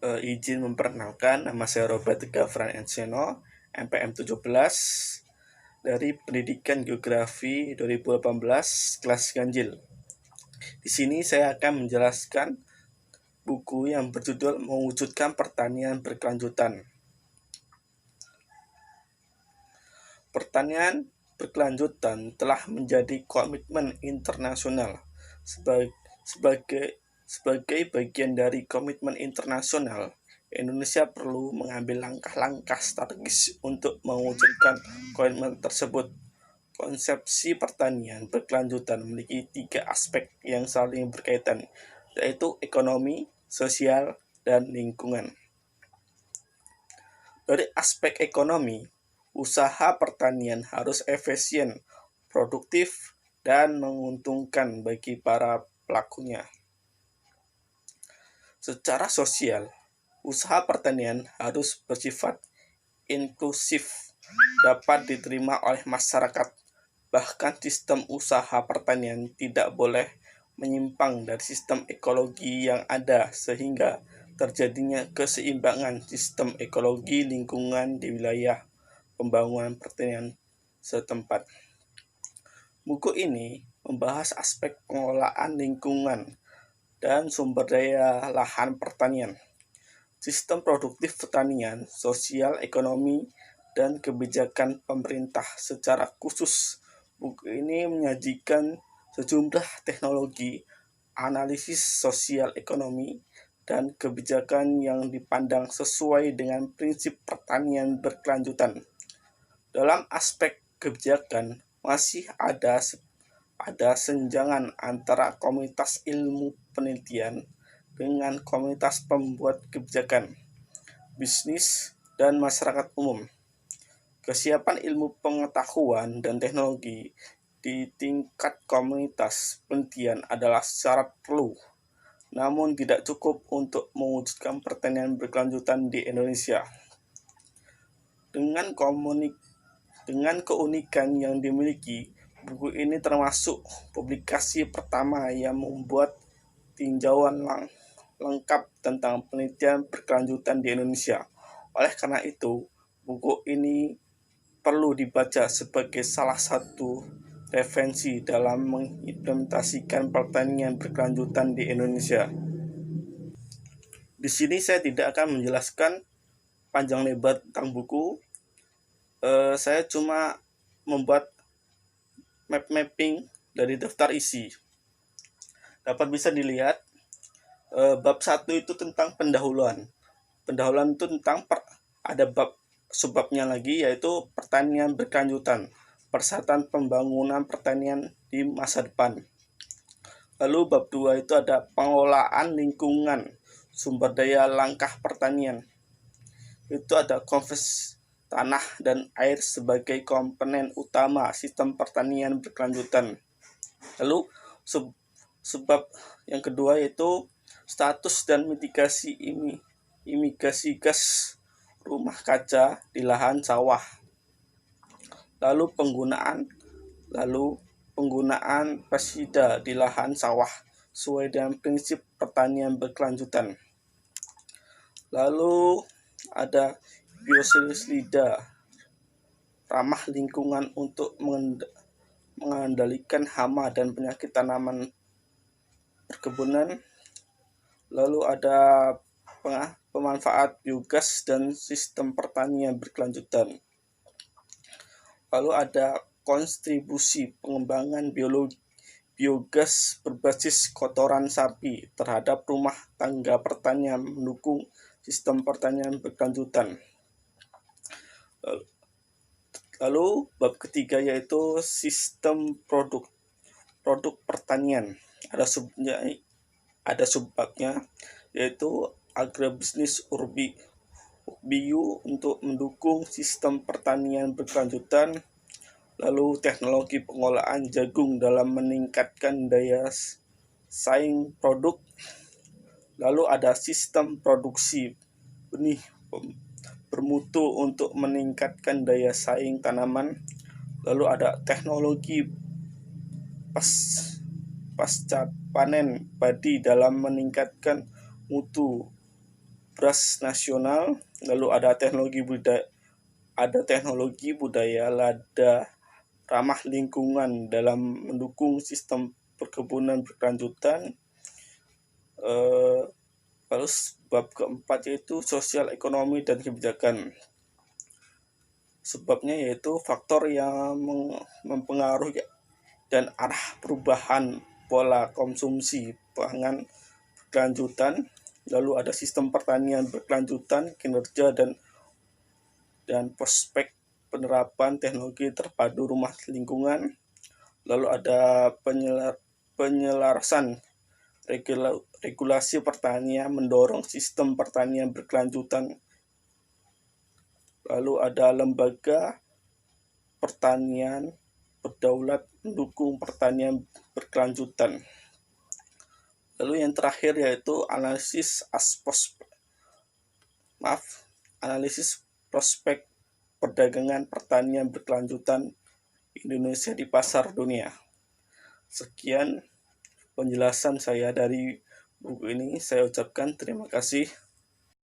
Izin memperkenalkan, nama saya Robert Gafran Enseno, MPM 17 dari Pendidikan Geografi 2018 kelas ganjil. Di sini saya akan menjelaskan buku yang berjudul Mewujudkan Pertanian Berkelanjutan. Pertanian berkelanjutan telah menjadi komitmen internasional. Sebagai bagian dari komitmen internasional, Indonesia perlu mengambil langkah-langkah strategis untuk mewujudkan komitmen tersebut. Konsepsi pertanian berkelanjutan memiliki 3 aspek yang saling berkaitan, yaitu ekonomi, sosial, dan lingkungan. Dari aspek ekonomi, usaha pertanian harus efisien, produktif, dan menguntungkan bagi para pelakunya. Secara sosial, usaha pertanian harus bersifat inklusif, dapat diterima oleh masyarakat. Bahkan sistem usaha pertanian tidak boleh menyimpang dari sistem ekologi yang ada sehingga terjadinya keseimbangan sistem ekologi lingkungan di wilayah pembangunan pertanian setempat. Buku ini membahas aspek pengelolaan lingkungan dan sumber daya lahan pertanian, sistem produktif pertanian, sosial ekonomi, dan kebijakan pemerintah secara khusus. Buku ini menyajikan sejumlah teknologi, analisis sosial ekonomi, dan kebijakan yang dipandang sesuai dengan prinsip pertanian berkelanjutan. Dalam aspek kebijakan, masih ada senjangan antara komunitas ilmu penelitian dengan komunitas pembuat kebijakan, bisnis, dan masyarakat umum. Kesiapan ilmu pengetahuan dan teknologi di tingkat komunitas penelitian adalah syarat perlu, namun tidak cukup untuk mewujudkan pertanian berkelanjutan di Indonesia. Dengan keunikan yang dimiliki, buku ini termasuk publikasi pertama yang membuat tinjauan lengkap tentang penelitian berkelanjutan di Indonesia. Oleh karena itu, buku ini perlu dibaca sebagai salah satu referensi dalam mengimplementasikan pertanian berkelanjutan di Indonesia. Di sini saya tidak akan menjelaskan panjang lebar tentang buku. Saya cuma membuat mapping dari daftar isi. Dapat bisa dilihat, bab 1 itu tentang pendahuluan. Pendahuluan itu tentang ada bab subbabnya lagi, yaitu pertanian berkelanjutan, persyaratan pembangunan pertanian di masa depan. Lalu bab 2 itu ada pengelolaan lingkungan, sumber daya langkah pertanian. Itu ada konservasi tanah dan air sebagai komponen utama sistem pertanian berkelanjutan. Lalu sebab yang kedua yaitu status dan mitigasi imigrasi gas rumah kaca di lahan sawah. Lalu penggunaan pestisida di lahan sawah sesuai dengan prinsip pertanian berkelanjutan. Lalu ada bioselisida, ramah lingkungan untuk mengendalikan hama dan penyakit tanaman perkebunan. Lalu ada pemanfaat biogas dan sistem pertanian berkelanjutan. Lalu ada kontribusi pengembangan biogas berbasis kotoran sapi terhadap rumah tangga pertanian mendukung sistem pertanian berkelanjutan. Lalu bab ketiga yaitu sistem produk pertanian. Ada subbabnya yaitu agribisnis urbiu untuk mendukung sistem pertanian berkelanjutan. Lalu teknologi pengolahan jagung dalam meningkatkan daya saing produk. Lalu ada sistem produksi benih bermutu untuk meningkatkan daya saing tanaman. Lalu ada teknologi pasca panen padi dalam meningkatkan mutu beras nasional, lalu ada teknologi budaya lada ramah lingkungan dalam mendukung sistem perkebunan berkelanjutan. Lalu bab keempat yaitu sosial ekonomi dan kebijakan. Sebabnya yaitu faktor yang mempengaruhi dan arah perubahan pola konsumsi pangan berkelanjutan. Lalu ada sistem pertanian berkelanjutan, kinerja dan prospek penerapan teknologi terpadu rumah lingkungan. Lalu ada penyelarasan regulasi pertanian mendorong sistem pertanian berkelanjutan. Lalu ada lembaga pertanian berdaulat mendukung pertanian berkelanjutan. Lalu yang terakhir yaitu analisis prospek perdagangan pertanian berkelanjutan Indonesia di pasar dunia. Sekian penjelasan saya dari buku ini. Saya ucapkan terima kasih.